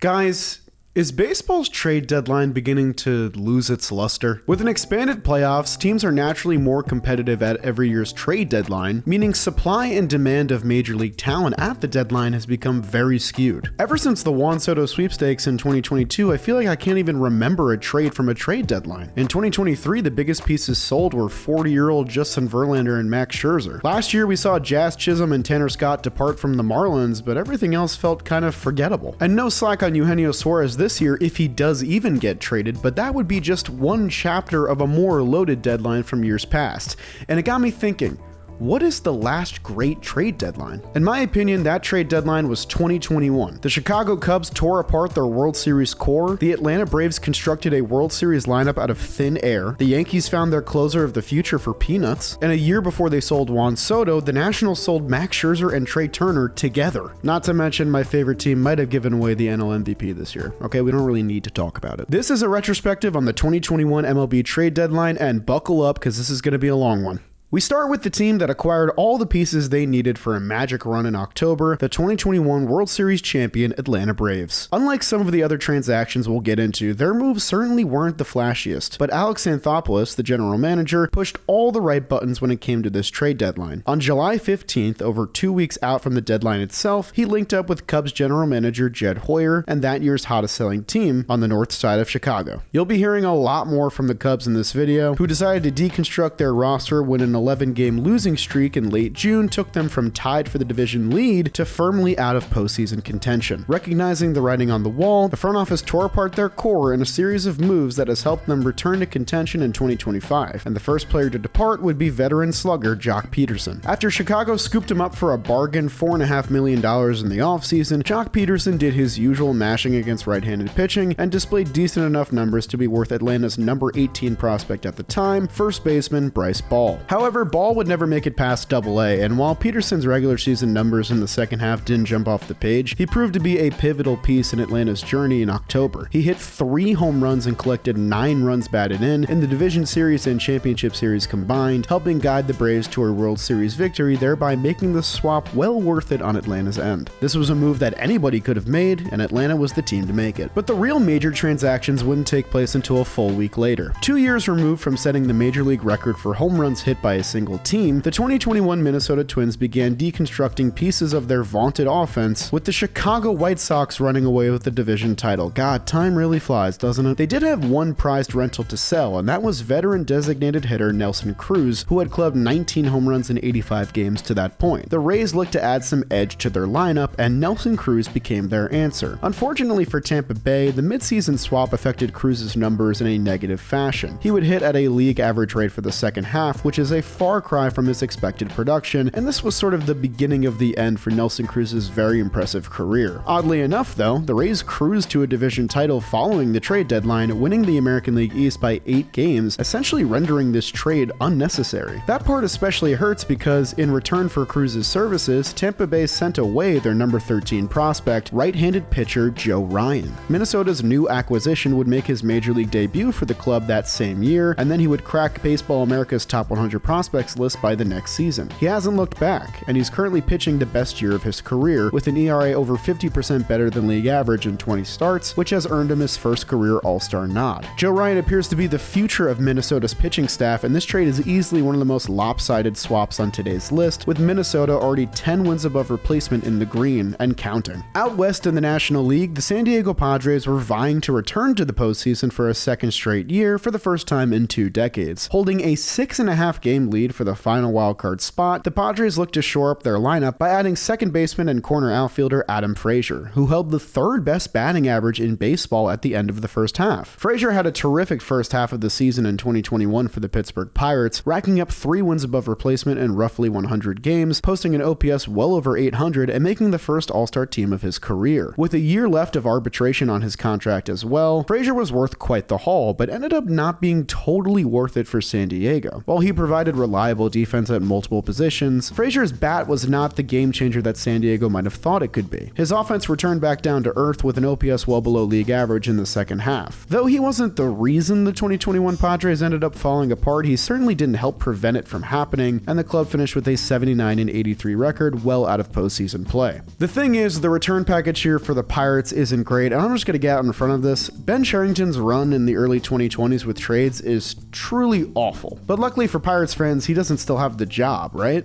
Guys, is baseball's trade deadline beginning to lose its luster? With an expanded playoffs, teams are naturally more competitive at every year's trade deadline, meaning supply and demand of major league talent at the deadline has become very skewed. Ever since the Juan Soto sweepstakes in 2022, I feel like I can't even remember a trade from a trade deadline. In 2023, the biggest pieces sold were 40-year-old Justin Verlander and Max Scherzer. Last year, we saw Jazz Chisholm and Tanner Scott depart from the Marlins, but everything else felt kind of forgettable. And no slack on Eugenio Suarez this year if he does even get traded, but that would be just one chapter of a more loaded deadline from years past. And it got me thinking, what is the last great trade deadline? In my opinion, that trade deadline was 2021. The Chicago Cubs tore apart their World Series core, the Atlanta Braves constructed a World Series lineup out of thin air, the Yankees found their closer of the future for peanuts, and a year before they sold Juan Soto, the Nationals sold Max Scherzer and Trey Turner together. Not to mention my favorite team might have given away the NL MVP this year. Okay, we don't really need to talk about it. This is a retrospective on the 2021 MLB trade deadline, and buckle up because this is going to be a long one. We start with the team that acquired all the pieces they needed for a magic run in October, the 2021 World Series champion Atlanta Braves. Unlike some of the other transactions we'll get into, their moves certainly weren't the flashiest, but Alex Anthopoulos, the general manager, pushed all the right buttons when it came to this trade deadline. On July 15th, over 2 weeks out from the deadline itself, he linked up with Cubs general manager Jed Hoyer and that year's hottest selling team on the north side of Chicago. You'll be hearing a lot more from the Cubs in this video, who decided to deconstruct their roster when an 11-game losing streak in late June took them from tied for the division lead to firmly out of postseason contention. Recognizing the writing on the wall, the front office tore apart their core in a series of moves that has helped them return to contention in 2025, and the first player to depart would be veteran slugger Joc Pederson. After Chicago scooped him up for a bargain $4.5 million in the offseason, Joc Pederson did his usual mashing against right-handed pitching and displayed decent enough numbers to be worth Atlanta's number 18 prospect at the time, first baseman Bryce Ball. However, Ball would never make it past Double-A, and while Peterson's regular season numbers in the second half didn't jump off the page, he proved to be a pivotal piece in Atlanta's journey in October. He hit 3 home runs and collected 9 runs batted in the Division Series and Championship Series combined, helping guide the Braves to a World Series victory, thereby making the swap well worth it on Atlanta's end. This was a move that anybody could have made, and Atlanta was the team to make it. But the real major transactions wouldn't take place until a full week later. 2 years removed from setting the major league record for home runs hit by a single team, the 2021 Minnesota Twins began deconstructing pieces of their vaunted offense, with the Chicago White Sox running away with the division title. God, time really flies, doesn't it? They did have one prized rental to sell, and that was veteran designated hitter Nelson Cruz, who had clubbed 19 home runs in 85 games to that point. The Rays looked to add some edge to their lineup, and Nelson Cruz became their answer. Unfortunately for Tampa Bay, the midseason swap affected Cruz's numbers in a negative fashion. He would hit at a league average rate for the second half, which is a far cry from his expected production, and this was sort of the beginning of the end for Nelson Cruz's very impressive career. Oddly enough, though, the Rays cruised to a division title following the trade deadline, winning the American League East by 8 games, essentially rendering this trade unnecessary. That part especially hurts because, in return for Cruz's services, Tampa Bay sent away their number 13 prospect, right-handed pitcher Joe Ryan. Minnesota's new acquisition would make his major league debut for the club that same year, and then he would crack Baseball America's top 100 prospects list by the next season. He hasn't looked back, and he's currently pitching the best year of his career, with an ERA over 50% better than league average in 20 starts, which has earned him his first career All-Star nod. Joe Ryan appears to be the future of Minnesota's pitching staff, and this trade is easily one of the most lopsided swaps on today's list, with Minnesota already 10 wins above replacement in the green, and counting. Out west in the National League, the San Diego Padres were vying to return to the postseason for a second straight year for the first time in 2 decades. Holding a 6.5 game lead for the final wildcard spot, the Padres looked to shore up their lineup by adding second baseman and corner outfielder Adam Frazier, who held the 3rd best batting average in baseball at the end of the first half. Frazier had a terrific first half of the season in 2021 for the Pittsburgh Pirates, racking up 3 wins above replacement in roughly 100 games, posting an OPS well over 800 and making the first All-Star team of his career. With a year left of arbitration on his contract as well, Frazier was worth quite the haul, but ended up not being totally worth it for San Diego. While he provided reliable defense at multiple positions, Frazier's bat was not the game changer that San Diego might have thought it could be. His offense returned back down to earth with an OPS well below league average in the second half. Though he wasn't the reason the 2021 Padres ended up falling apart, he certainly didn't help prevent it from happening, and the club finished with a 79-83 record, well out of postseason play. The thing is, the return package here for the Pirates isn't great, and I'm just going to get out in front of this. Ben Cherington's run in the early 2020s with trades is truly awful. But luckily for Pirates fans, he doesn't still have the job, right?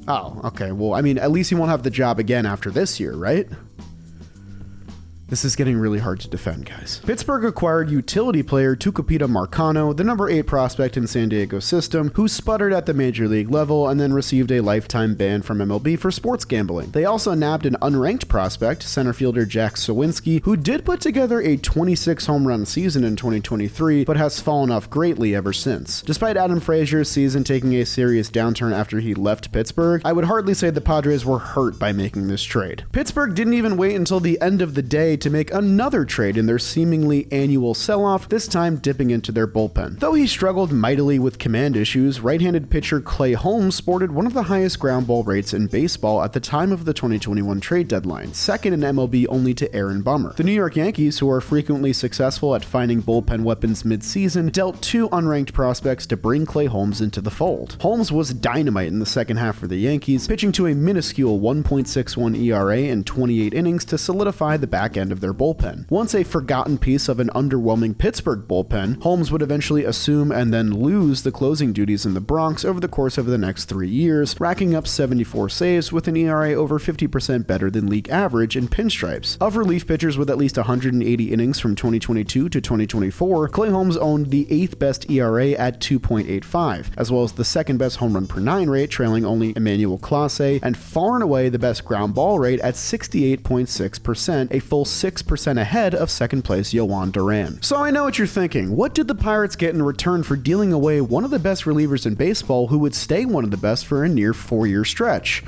Oh, okay, well, I mean, at least he won't have the job again after this year, right? This is getting really hard to defend, guys. Pittsburgh acquired utility player Tucupita Marcano, the number 8 prospect in San Diego's system, who sputtered at the major league level and then received a lifetime ban from MLB for sports gambling. They also nabbed an unranked prospect, center fielder Jack Sawinski, who did put together a 26 home run season in 2023, but has fallen off greatly ever since. Despite Adam Frazier's season taking a serious downturn after he left Pittsburgh, I would hardly say the Padres were hurt by making this trade. Pittsburgh didn't even wait until the end of the day to make another trade in their seemingly annual sell-off, this time dipping into their bullpen. Though he struggled mightily with command issues, right-handed pitcher Clay Holmes sported one of the highest ground ball rates in baseball at the time of the 2021 trade deadline, second in MLB only to Aaron Bummer. The New York Yankees, who are frequently successful at finding bullpen weapons mid-season, dealt 2 unranked prospects to bring Clay Holmes into the fold. Holmes was dynamite in the second half for the Yankees, pitching to a minuscule 1.61 ERA in 28 innings to solidify the back end of their bullpen. Once a forgotten piece of an underwhelming Pittsburgh bullpen, Holmes would eventually assume and then lose the closing duties in the Bronx over the course of the next 3 years, racking up 74 saves with an ERA over 50% better than league average in pinstripes. Of relief pitchers with at least 180 innings from 2022 to 2024, Clay Holmes owned the 8th best ERA at 2.85, as well as the 2nd best home run per 9 rate, trailing only Emmanuel Clase, and far and away the best ground ball rate at 68.6%, a full 6% ahead of second place Yohan Duran. So I know what you're thinking. What did the Pirates get in return for dealing away one of the best relievers in baseball who would stay one of the best for a near 4-year stretch?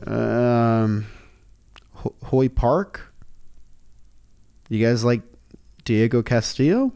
Hoy Park? You guys like Diego Castillo?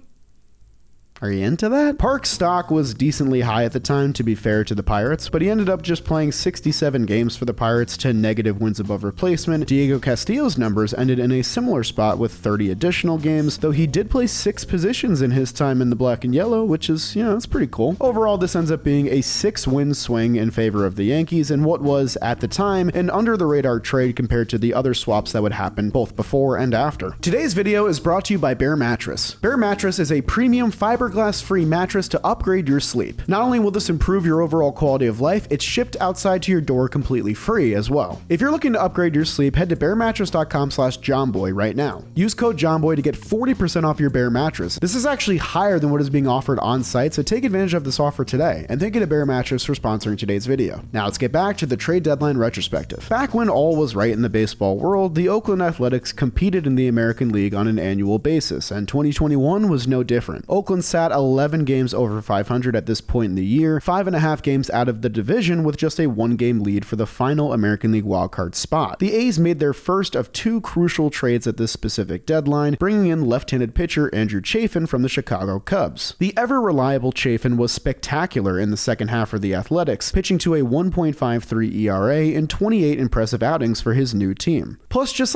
Are you into that? Park's stock was decently high at the time, to be fair to the Pirates, but he ended up just playing 67 games for the Pirates to negative wins above replacement. Diego Castillo's numbers ended in a similar spot with 30 additional games, though he did play 6 positions in his time in the black and yellow, which is, that's pretty cool. Overall, this ends up being a 6-win swing in favor of the Yankees in what was, at the time, an under-the-radar trade compared to the other swaps that would happen both before and after. Today's video is brought to you by Bear Mattress. Bear Mattress is a premium fiberglass-free mattress to upgrade your sleep. Not only will this improve your overall quality of life, it's shipped outside to your door completely free as well. If you're looking to upgrade your sleep, head to bearmattress.com/JohnBoy right now. Use code JohnBoy to get 40% off your Bear Mattress. This is actually higher than what is being offered on site, so take advantage of this offer today. And thank you to Bear Mattress for sponsoring today's video. Now let's get back to the trade deadline retrospective. Back when all was right in the baseball world, the Oakland Athletics competed in the American League on an annual basis, and 2021 was no different. Oakland sat 11 games over 500 at this point in the year, 5.5 games out of the division with just a 1-game lead for the final American League wildcard spot. The A's made their first of 2 crucial trades at this specific deadline, bringing in left-handed pitcher Andrew Chafin from the Chicago Cubs. The ever-reliable Chafin was spectacular in the second half for the Athletics, pitching to a 1.53 ERA in 28 impressive outings for his new team. Plus, just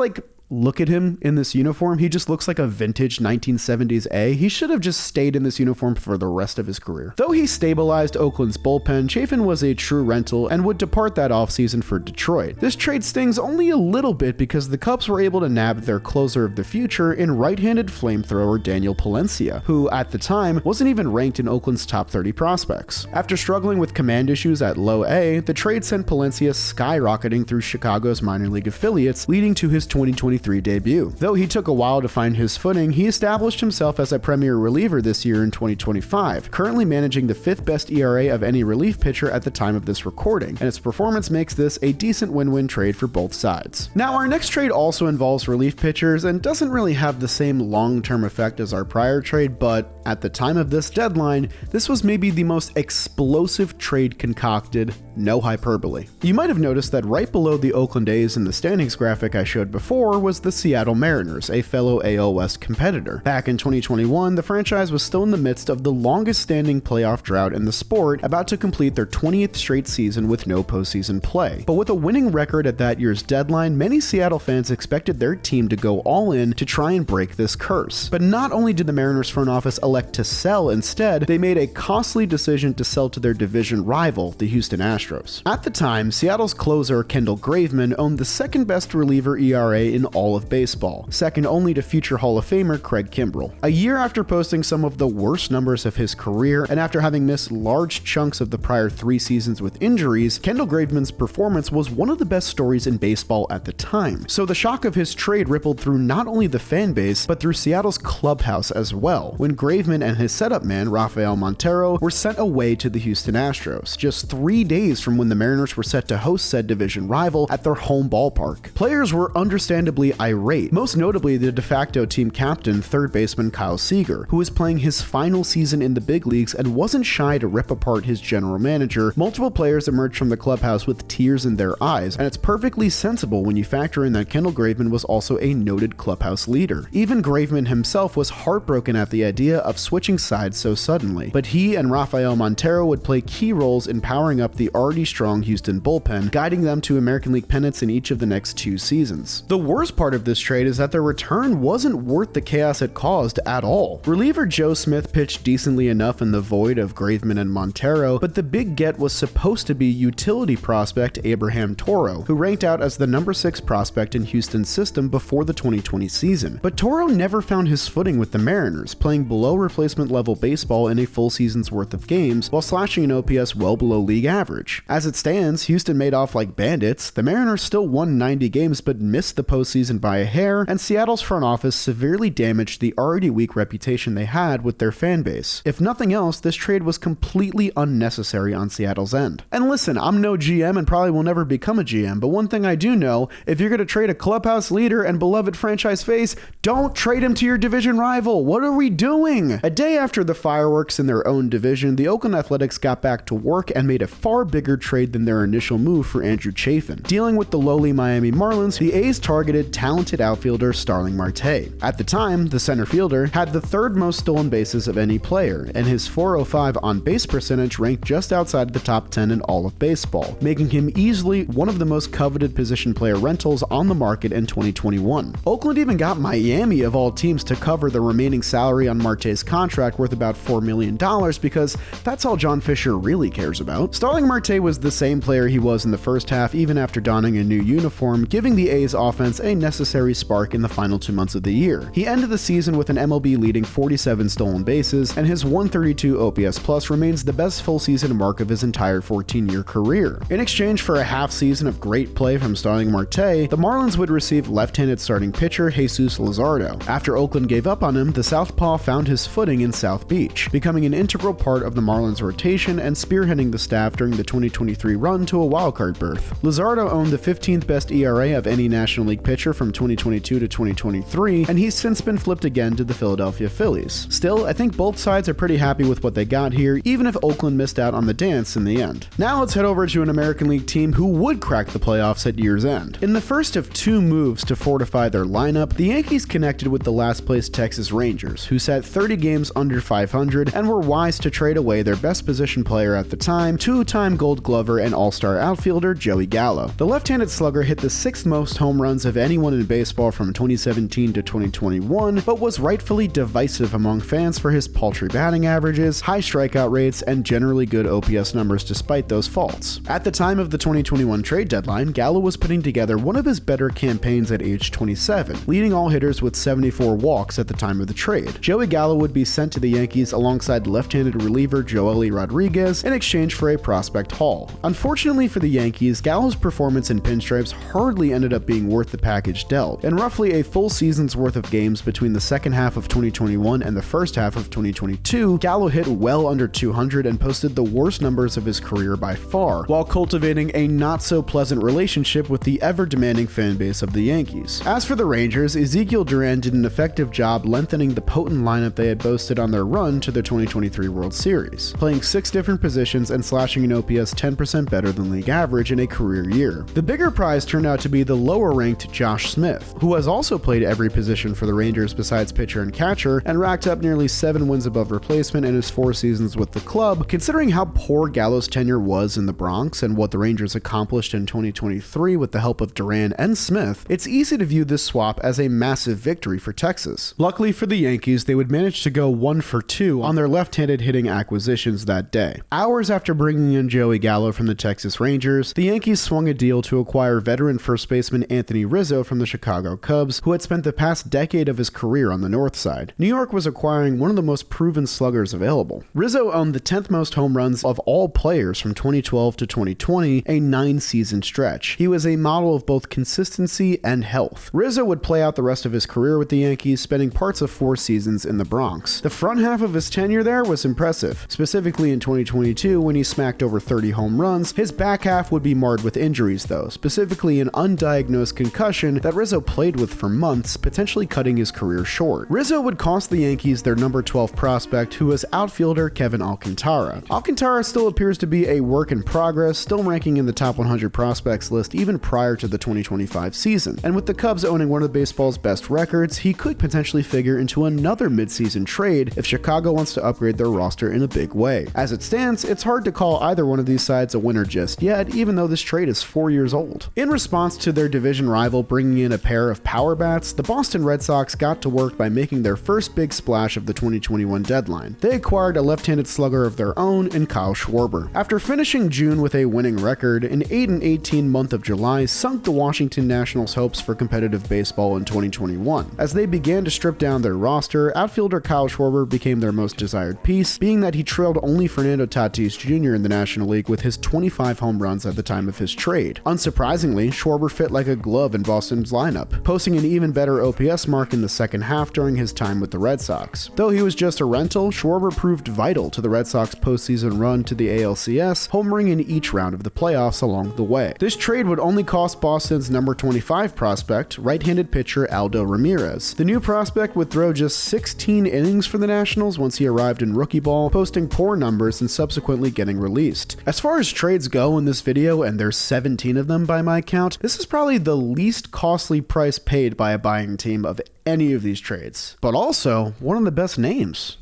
look at him in this uniform. He just looks like a vintage 1970s A. He should have just stayed in this uniform for the rest of his career. Though he stabilized Oakland's bullpen, Chafin was a true rental and would depart that offseason for Detroit. This trade stings only a little bit because the Cubs were able to nab their closer of the future in right-handed flamethrower Daniel Palencia, who at the time wasn't even ranked in Oakland's top 30 prospects. After struggling with command issues at low A, the trade sent Palencia skyrocketing through Chicago's minor league affiliates, leading to his 2023 debut. Though he took a while to find his footing, he established himself as a premier reliever this year in 2025, currently managing the 5th best ERA of any relief pitcher at the time of this recording, and its performance makes this a decent win-win trade for both sides. Now, our next trade also involves relief pitchers and doesn't really have the same long-term effect as our prior trade, but at the time of this deadline, this was maybe the most explosive trade concocted no hyperbole. You might have noticed that right below the Oakland A's in the standings graphic I showed before was the Seattle Mariners, a fellow AL West competitor. Back in 2021, the franchise was still in the midst of the longest standing playoff drought in the sport, about to complete their 20th straight season with no postseason play. But with a winning record at that year's deadline, many Seattle fans expected their team to go all in to try and break this curse. But not only did the Mariners front office elect to sell instead, they made a costly decision to sell to their division rival, the Houston Astros. At the time, Seattle's closer, Kendall Graveman, owned the second best reliever ERA in all of baseball, second only to future Hall of Famer Craig Kimbrell. A year after posting some of the worst numbers of his career, and after having missed large chunks of the prior 3 seasons with injuries, Kendall Graveman's performance was one of the best stories in baseball at the time. So the shock of his trade rippled through not only the fan base, but through Seattle's clubhouse as well, when Graveman and his setup man, Rafael Montero, were sent away to the Houston Astros, just 3 days from when the Mariners were set to host said division rival at their home ballpark. Players were understandably irate, most notably the de facto team captain, third baseman Kyle Seager, who was playing his final season in the big leagues and wasn't shy to rip apart his general manager. Multiple players emerged from the clubhouse with tears in their eyes, and it's perfectly sensible when you factor in that Kendall Graveman was also a noted clubhouse leader. Even Graveman himself was heartbroken at the idea of switching sides so suddenly, but he and Rafael Montero would play key roles in powering up the already strong Houston bullpen, guiding them to American League pennants in each of the next 2 seasons. The worst part of this trade is that their return wasn't worth the chaos it caused at all. Reliever Joe Smith pitched decently enough in the void of Graveman and Montero, but the big get was supposed to be utility prospect Abraham Toro, who ranked out as the number 6 prospect in Houston's system before the 2020 season. But Toro never found his footing with the Mariners, playing below replacement level baseball in a full season's worth of games, while slashing an OPS well below league average. As it stands, Houston made off like bandits, the Mariners still won 90 games but missed the postseason by a hair, and Seattle's front office severely damaged the already weak reputation they had with their fan base. If nothing else, this trade was completely unnecessary on Seattle's end. And listen, I'm no GM and probably will never become a GM, but one thing I do know, if you're going to trade a clubhouse leader and beloved franchise face, don't trade him to your division rival. What are we doing? A day after the fireworks in their own division, the Oakland Athletics got back to work and made a far bigger trade than their initial move for Andrew Chafin. Dealing with the lowly Miami Marlins, the A's targeted talented outfielder Starling Marte. At the time, the center fielder had the 3rd most stolen bases of any player, and his .405 on-base percentage ranked just outside the top 10 in all of baseball, making him easily one of the most coveted position player rentals on the market in 2021. Oakland even got Miami, of all teams, to cover the remaining salary on Marte's contract worth about $4 million, because that's all John Fisher really cares about. Starling Marte was the same player he was in the first half, even after donning a new uniform, giving the A's offense a necessary spark in the final 2 months of the year. He ended the season with an MLB leading 47 stolen bases, and his 132 OPS plus remains the best full season mark of his entire 14-year career. In exchange for a half season of great play from Starling Marte, the Marlins would receive left-handed starting pitcher Jesus Luzardo. After Oakland gave up on him, the southpaw found his footing in South Beach, becoming an integral part of the Marlins rotation and spearheading the staff during the 2023 run to a wildcard berth. Luzardo owned the 15th best ERA of any National League pitcher from 2022 to 2023, and he's since been flipped again to the Philadelphia Phillies. Still, I think both sides are pretty happy with what they got here, even if Oakland missed out on the dance in the end. Now let's head over to an American League team who would crack the playoffs at year's end. In the first of 2 moves to fortify their lineup, the Yankees connected with the last place Texas Rangers, who sat 30 games under 500 and were wise to trade away their best position player at the time, 2-time Gold Glover and All-Star outfielder Joey Gallo. The left-handed slugger hit the 6th most home runs of anyone in baseball from 2017 to 2021, but was rightfully divisive among fans for his paltry batting averages, high strikeout rates, and generally good OPS numbers despite those faults. At the time of the 2021 trade deadline, Gallo was putting together one of his better campaigns at age 27, leading all hitters with 74 walks at the time of the trade. Joey Gallo would be sent to the Yankees alongside left-handed reliever Joely Rodriguez in exchange for a prospect haul. Unfortunately for the Yankees, Gallo's performance in pinstripes hardly ended up being worth the package dealt. In roughly a full season's worth of games between the second half of 2021 and the first half of 2022, Gallo hit well under 200 and posted the worst numbers of his career by far, while cultivating a not-so-pleasant relationship with the ever-demanding fan base of the Yankees. As for the Rangers, Ezekiel Duran did an effective job lengthening the potent lineup they had boasted on their run to the 2023 World Series, playing 6 different positions and slashing an OPS OPS 10% better than league average in a career year. The bigger prize turned out to be the lower-ranked Josh Smith, who has also played every position for the Rangers besides pitcher and catcher, and racked up nearly 7 wins above replacement in his 4 seasons with the club. Considering how poor Gallo's tenure was in the Bronx and what the Rangers accomplished in 2023 with the help of Duran and Smith, it's easy to view this swap as a massive victory for Texas. Luckily for the Yankees, they would manage to go 1 for 2 on their left-handed hitting acquisitions that day. Hours after bringing in Joey Gallo from the Texas Rangers, the Yankees swung a deal to acquire veteran first baseman Anthony Rizzo from the Chicago Cubs, who had spent the past decade of his career on the north side. New York was acquiring one of the most proven sluggers available. Rizzo owned the 10th most home runs of all players from 2012 to 2020, a 9-season stretch. He was a model of both consistency and health. Rizzo would play out the rest of his career with the Yankees, spending parts of 4 seasons in the Bronx. The front half of his tenure there was impressive, specifically in 2022 when he smacked over 30 home runs. His back half would be marred with injuries though, specifically an undiagnosed concussion that Rizzo played with for months, potentially cutting his career short. Rizzo would cost the Yankees their number 12 prospect, who was outfielder Kevin Alcantara. Alcantara still appears to be a work in progress, still ranking in the top 100 prospects list even prior to the 2025 season, and with the Cubs owning one of baseball's best records, he could potentially figure into another midseason trade if Chicago wants to upgrade their roster in a big way. As it stands, it's hard to call either one of these sides a winner just yet, even though this trade is 4 years old. In response to their division rival bringing in a pair of power bats, the Boston Red Sox got to work by making their first big splash of the 2021 deadline. They acquired a left-handed slugger of their own in Kyle Schwarber. After finishing June with a winning record, an 8-18 month of July sunk the Washington Nationals' hopes for competitive baseball in 2021. As they began to strip down their roster, outfielder Kyle Schwarber became their most desired piece, being that he trailed only Fernando Tatis Jr. in the National League with his 25 home runs at the time of his trade. Unsurprisingly, Schwarber fit like a glove in Boston's lineup, posting an even better OPS mark in the second half during his time with the Red Sox. Though he was just a rental, Schwarber proved vital to the Red Sox postseason run to the ALCS, homering in each round of the playoffs along the way. This trade would only cost Boston's number 25 prospect, right-handed pitcher Aldo Ramirez. The new prospect would throw just 16 innings for the Nationals once he arrived in rookie ball, posting poor numbers and subsequently getting released. As far as trades go in this video, and there's 17 of them by my count, this is probably the least costly price paid by a buying team of any of these trades, but also one of the best names.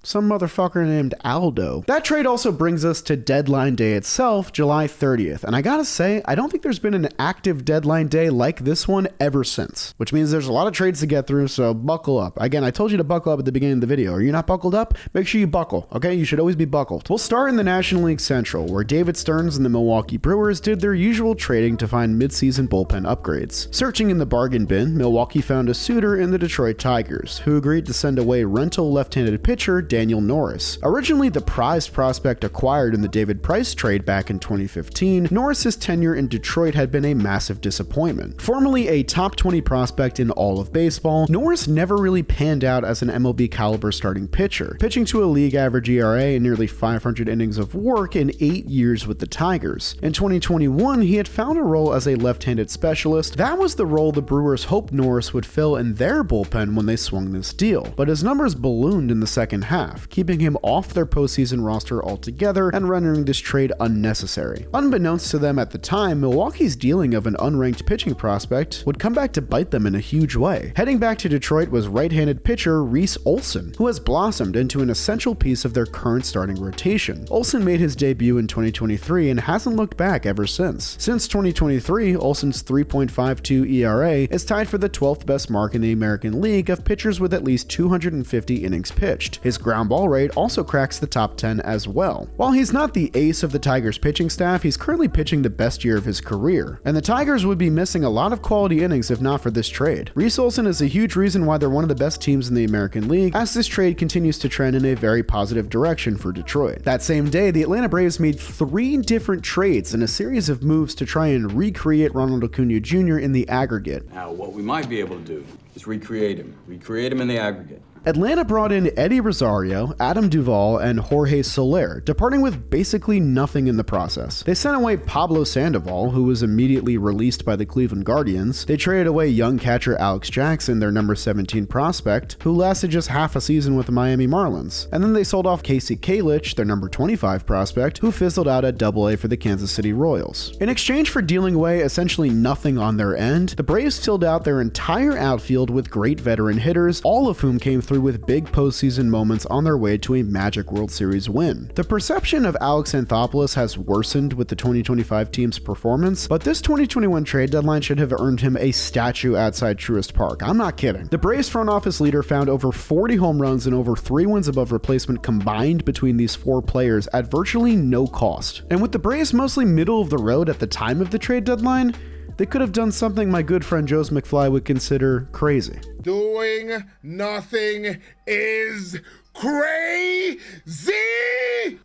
Some motherfucker named Aldo. That trade also brings us to deadline day itself, July 30th. And I gotta say, I don't think there's been an active deadline day like this one ever since, which means there's a lot of trades to get through, so buckle up. Again, I told you to buckle up at the beginning of the video. Are you not buckled up? Make sure you buckle, okay? You should always be buckled. We'll start in the National League Central, where David Stearns and the Milwaukee Brewers did their usual trading to find midseason bullpen upgrades. Searching in the bargain bin, Milwaukee found a suitor in the Detroit Tigers, who agreed to send away rental left-handed pitcher Daniel Norris. Originally the prized prospect acquired in the David Price trade back in 2015, Norris's tenure in Detroit had been a massive disappointment. Formerly a top 20 prospect in all of baseball, Norris never really panned out as an MLB caliber starting pitcher, pitching to a league average ERA and nearly 500 innings of work in 8 years with the Tigers. In 2021, he had found a role as a left-handed specialist. That was the role the Brewers hoped Norris would fill in their bullpen when they swung this deal, but his numbers ballooned in the second half, keeping him off their postseason roster altogether and rendering this trade unnecessary. Unbeknownst to them at the time, Milwaukee's dealing of an unranked pitching prospect would come back to bite them in a huge way. Heading back to Detroit was right-handed pitcher Reese Olson, who has blossomed into an essential piece of their current starting rotation. Olson made his debut in 2023 and hasn't looked back ever since. Since 2023, Olson's 3.52 ERA is tied for the 12th best mark in the American League of pitchers with at least 250 innings pitched. His ground ball rate also cracks the top 10 as well. While he's not the ace of the Tigers pitching staff, he's currently pitching the best year of his career, and the Tigers would be missing a lot of quality innings if not for this trade. Reese Olson is a huge reason why they're one of the best teams in the American League, as this trade continues to trend in a very positive direction for Detroit. That same day, the Atlanta Braves made 3 different trades in a series of moves to try and recreate Ronald Acuna Jr. in the aggregate. Now, what we might be able to do is recreate him in the aggregate. Atlanta brought in Eddie Rosario, Adam Duvall, and Jorge Soler, departing with basically nothing in the process. They sent away Pablo Sandoval, who was immediately released by the Cleveland Guardians. They traded away young catcher Alex Jackson, their number 17 prospect, who lasted just half a season with the Miami Marlins. And then they sold off Casey Kalich, their number 25 prospect, who fizzled out at AA for the Kansas City Royals. In exchange for dealing away essentially nothing on their end, the Braves filled out their entire outfield with great veteran hitters, all of whom came through with big postseason moments on their way to a Magic World Series win. The perception of Alex Anthopoulos has worsened with the 2025 team's performance, but this 2021 trade deadline should have earned him a statue outside Truist Park. I'm not kidding. The Braves front office leader found over 40 home runs and over 3 wins above replacement combined between these 4 players at virtually no cost. And with the Braves mostly middle of the road at the time of the trade deadline, they could have done something my good friend Joe McFly would consider crazy. Doing nothing is crazy!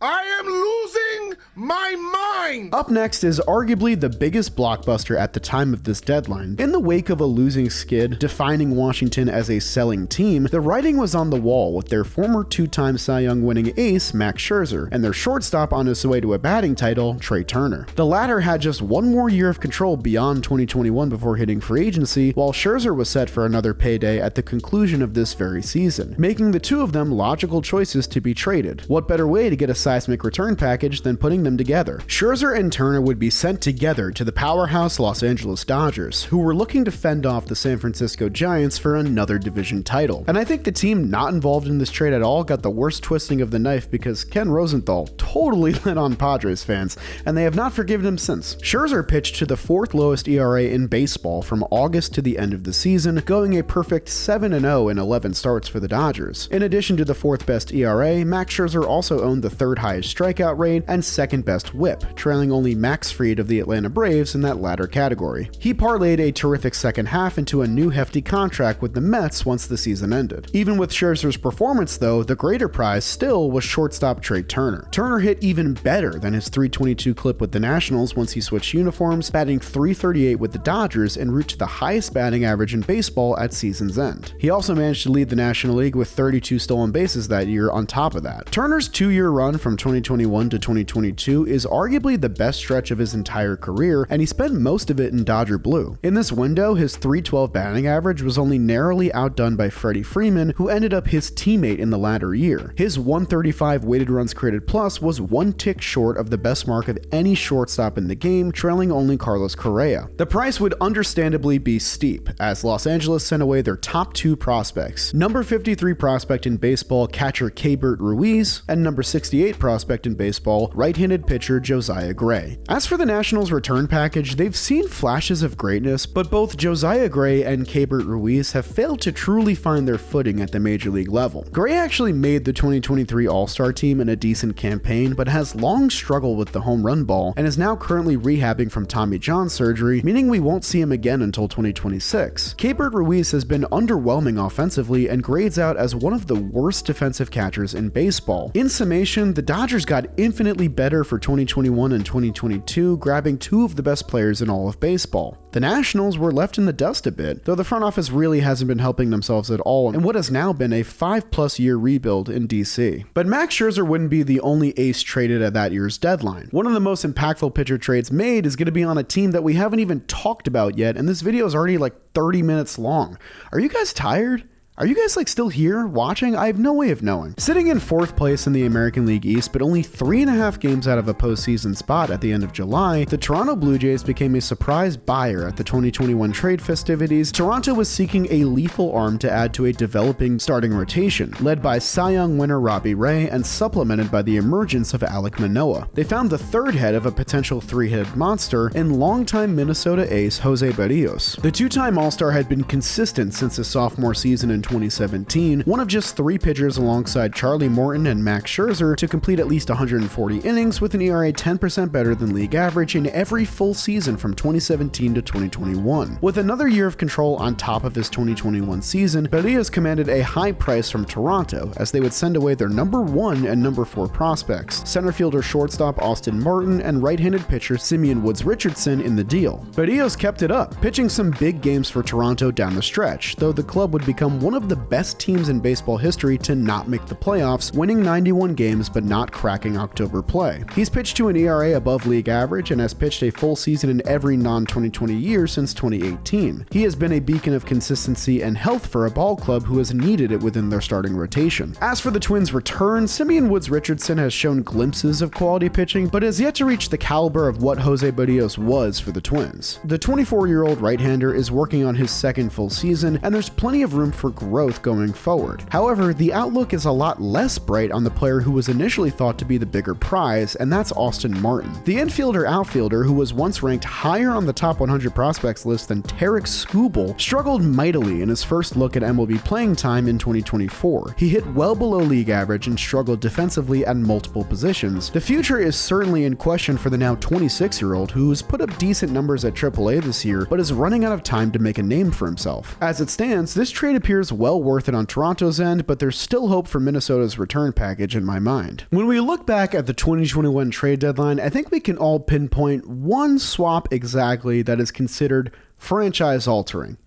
I am losing my mind! Up next is arguably the biggest blockbuster at the time of this deadline. In the wake of a losing skid defining Washington as a selling team, the writing was on the wall with their former 2-time Cy Young winning ace, Max Scherzer, and their shortstop on his way to a batting title, Trey Turner. The latter had just one more year of control beyond 2021 before hitting free agency, while Scherzer was set for another payday at the conclusion of this very season, making the two of them logical choices to be traded. What better way to get a seismic return package than putting them together? Scherzer and Turner would be sent together to the powerhouse Los Angeles Dodgers, who were looking to fend off the San Francisco Giants for another division title. And I think the team not involved in this trade at all got the worst twisting of the knife because Ken Rosenthal totally lit on Padres fans, and they have not forgiven him since. Scherzer pitched to the 4th lowest ERA in baseball from August to the end of the season, going a perfect 7-0 in 11 starts for the Dodgers. In addition to the 4th best ERA, Max Scherzer also owned the 3rd highest strikeout rate and 2nd best whip, trailing only Max Fried of the Atlanta Braves in that latter category. He parlayed a terrific second half into a new hefty contract with the Mets once the season ended. Even with Scherzer's performance though, the greater prize still was shortstop Trey Turner. Turner hit even better than his .322 clip with the Nationals once he switched uniforms, batting .338 with the Dodgers en route to the highest batting average in baseball at season's end. He also managed to lead the National League with 32 stolen bases that year on top of that. Turner's 2-year run from 2021 to 2022 is arguably the best stretch of his entire career, and he spent most of it in Dodger blue. In this window, his .312 batting average was only narrowly outdone by Freddie Freeman, who ended up his teammate in the latter year. His 135 weighted runs created plus was 1 tick short of the best mark of any shortstop in the game, trailing only Carlos Correa. The price would understandably be steep, as Los Angeles sent away their top 2 prospects, number 53 prospect in baseball catcher Keibert Ruiz, and number 68 prospect in baseball right-handed pitcher Josiah Gray. As for the Nationals' return package, they've seen flashes of greatness, but both Josiah Gray and Keibert Ruiz have failed to truly find their footing at the major league level. Gray actually made the 2023 All-Star team in a decent campaign, but has long struggled with the home run ball and is now currently rehabbing from Tommy John surgery, meaning we won't see him again until 2026. Keibert Ruiz has been underwhelming offensively and grades out as one of the worst defensive catchers in baseball. In summation, the Dodgers got infinitely better for 2021 and 2022, grabbing 2 of the best players in all of baseball. The Nationals were left in the dust a bit, though the front office really hasn't been helping themselves at all in what has now been a 5+ year rebuild in DC. But Max Scherzer wouldn't be the only ace traded at that year's deadline. One of the most impactful pitcher trades made is going to be on a team that we haven't even talked about yet, and this video is already like 30 minutes long. Are you guys tired? Are you guys still here watching? I have no way of knowing. Sitting in 4th place in the American League East, but only 3.5 games out of a postseason spot at the end of July, the Toronto Blue Jays became a surprise buyer at the 2021 trade festivities. Toronto was seeking a lethal arm to add to a developing starting rotation, led by Cy Young winner Robbie Ray and supplemented by the emergence of Alek Manoah. They found the 3rd head of a potential 3-headed monster in longtime Minnesota ace Jose Berrios. The 2-time All-Star had been consistent since his sophomore season in 2017, one of just 3 pitchers alongside Charlie Morton and Max Scherzer to complete at least 140 innings with an ERA 10% better than league average in every full season from 2017 to 2021. With another year of control on top of his 2021 season, Berrios commanded a high price from Toronto as they would send away their number 1 and number 4 prospects, center fielder shortstop Austin Martin and right-handed pitcher Simeon Woods Richardson in the deal. Berrios kept it up, pitching some big games for Toronto down the stretch, though the club would become one of the best teams in baseball history to not make the playoffs, winning 91 games but not cracking October play. He's pitched to an ERA above league average and has pitched a full season in every non-2020 year since 2018. He has been a beacon of consistency and health for a ball club who has needed it within their starting rotation. As for the Twins' return, Simeon Woods Richardson has shown glimpses of quality pitching, but has yet to reach the caliber of what Jose Berrios was for the Twins. The 24-year-old right-hander is working on his second full season, and there's plenty of room for growth going forward. However, the outlook is a lot less bright on the player who was initially thought to be the bigger prize, and that's Austin Martin. The infielder-outfielder, who was once ranked higher on the top 100 prospects list than Tarek Skubal, struggled mightily in his first look at MLB playing time in 2024. He hit well below league average and struggled defensively at multiple positions. The future is certainly in question for the now 26-year-old, who's put up decent numbers at AAA this year, but is running out of time to make a name for himself. As it stands, this trade appears well worth it on Toronto's end, but there's still hope for Minnesota's return package in my mind. When we look back at the 2021 trade deadline, I think we can all pinpoint one swap exactly that is considered franchise-altering,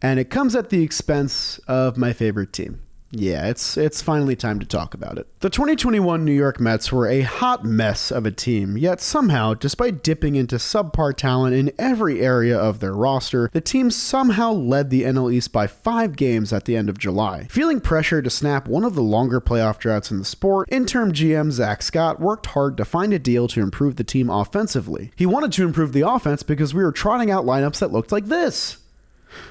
and it comes at the expense of my favorite team. Yeah, it's finally time to talk about it. The 2021 New York Mets were a hot mess of a team, yet somehow, despite dipping into subpar talent in every area of their roster, the team somehow led the NL East by 5 games at the end of July. Feeling pressure to snap one of the longer playoff droughts in the sport, interim GM Zach Scott worked hard to find a deal to improve the team offensively. He wanted to improve the offense because we were trotting out lineups that looked like this.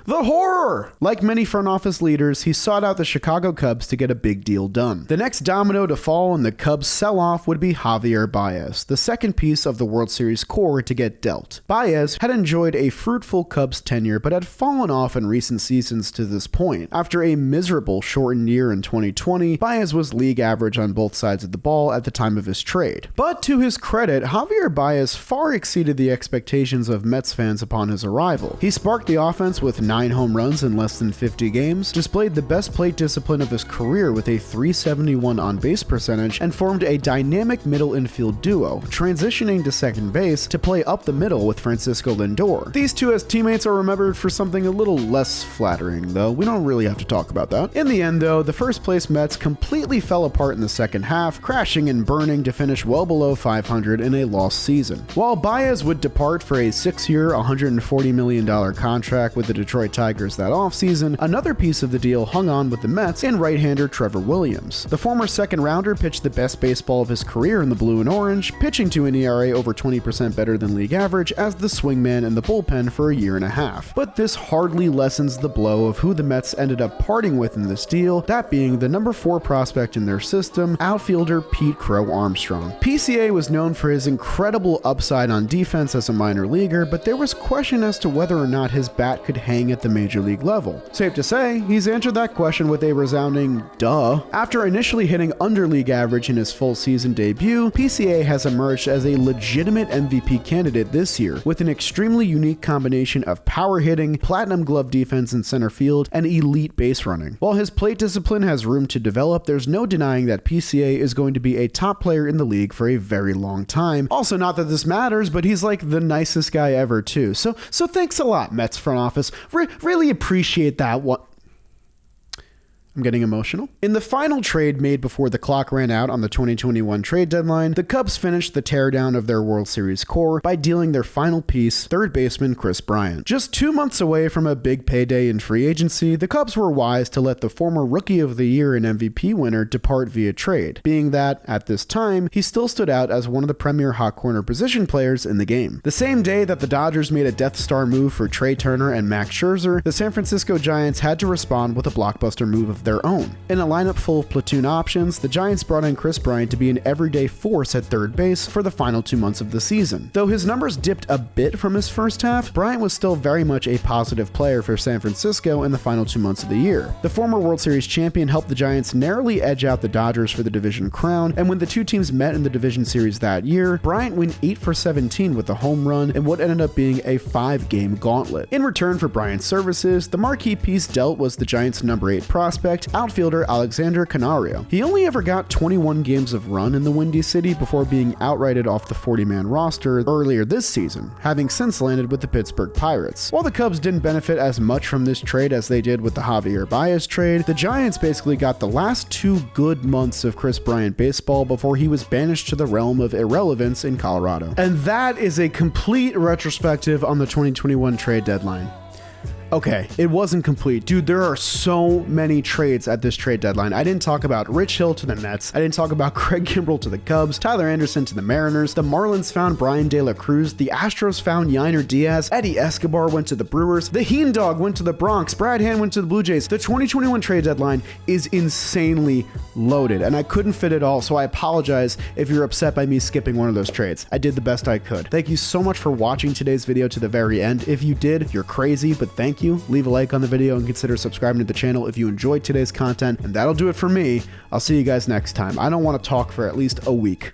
The horror! Like many front office leaders, he sought out the Chicago Cubs to get a big deal done. The next domino to fall in the Cubs' sell-off would be Javier Baez, the second piece of the World Series core to get dealt. Baez had enjoyed a fruitful Cubs tenure, but had fallen off in recent seasons to this point. After a miserable shortened year in 2020, Baez was league average on both sides of the ball at the time of his trade. But to his credit, Javier Baez far exceeded the expectations of Mets fans upon his arrival. He sparked the offense with 9 home runs in less than 50 games, displayed the best plate discipline of his career with a .371 on-base percentage, and formed a dynamic middle infield duo, transitioning to second base to play up the middle with Francisco Lindor. These two as teammates are remembered for something a little less flattering, though. We don't really have to talk about that. In the end, though, the first place Mets completely fell apart in the second half, crashing and burning to finish well below .500 in a lost season. While Baez would depart for a 6-year, $140 million contract with the Detroit Tigers that offseason, another piece of the deal hung on with the Mets in right-hander Trevor Williams. The former second-rounder pitched the best baseball of his career in the blue and orange, pitching to an ERA over 20% better than league average as the swingman in the bullpen for a year and a half. But this hardly lessens the blow of who the Mets ended up parting with in this deal, that being the number 4 prospect in their system, outfielder Pete Crow Armstrong. PCA was known for his incredible upside on defense as a minor leaguer, but there was question as to whether or not his bat could hang at the major league level. Safe to say, he's answered that question with a resounding duh. After initially hitting under league average in his full season debut, PCA has emerged as a legitimate MVP candidate this year, with an extremely unique combination of power hitting, platinum glove defense in center field, and elite base running. While his plate discipline has room to develop, there's no denying that PCA is going to be a top player in the league for a very long time. Also, not that this matters, but he's like the nicest guy ever too. So thanks a lot, Mets front office. Really appreciate that one. I'm getting emotional. In the final trade made before the clock ran out on the 2021 trade deadline, the Cubs finished the teardown of their World Series core by dealing their final piece, third baseman Kris Bryant. Just 2 months away from a big payday in free agency, the Cubs were wise to let the former Rookie of the Year and MVP winner depart via trade, being that, at this time, he still stood out as one of the premier hot corner position players in the game. The same day that the Dodgers made a Death Star move for Trey Turner and Max Scherzer, the San Francisco Giants had to respond with a blockbuster move of their own. In a lineup full of platoon options, the Giants brought in Kris Bryant to be an everyday force at third base for the final 2 months of the season. Though his numbers dipped a bit from his first half, Bryant was still very much a positive player for San Francisco in the final 2 months of the year. The former World Series champion helped the Giants narrowly edge out the Dodgers for the division crown, and when the two teams met in the division series that year, Bryant went 8 for 17 with a home run in what ended up being a 5-game gauntlet. In return for Bryant's services, the marquee piece dealt was the Giants' number 8 prospect, prospect, outfielder Alexander Canario. He only ever got 21 games of run in the Windy City before being outrighted off the 40-man roster earlier this season, having since landed with the Pittsburgh Pirates. While the Cubs didn't benefit as much from this trade as they did with the Javier Baez trade, the Giants basically got the last 2 good months of Kris Bryant baseball before he was banished to the realm of irrelevance in Colorado. And that is a complete retrospective on the 2021 trade deadline. Okay, it wasn't complete. Dude, there are so many trades at this trade deadline. I didn't talk about Rich Hill to the Mets. I didn't talk about Craig Kimbrell to the Cubs, Tyler Anderson to the Mariners. The Marlins found Brian De La Cruz. The Astros found Yainer Diaz. Eddie Escobar went to the Brewers. The Heen Dog went to the Bronx. Brad Hand went to the Blue Jays. The 2021 trade deadline is insanely loaded, and I couldn't fit it all, so I apologize if you're upset by me skipping one of those trades. I did the best I could. Thank you so much for watching today's video to the very end. If you did, you're crazy, but thank you. Leave a like on the video and consider subscribing to the channel if you enjoyed today's content, and that'll do it for me. I'll see you guys next time. I don't want to talk for at least a week.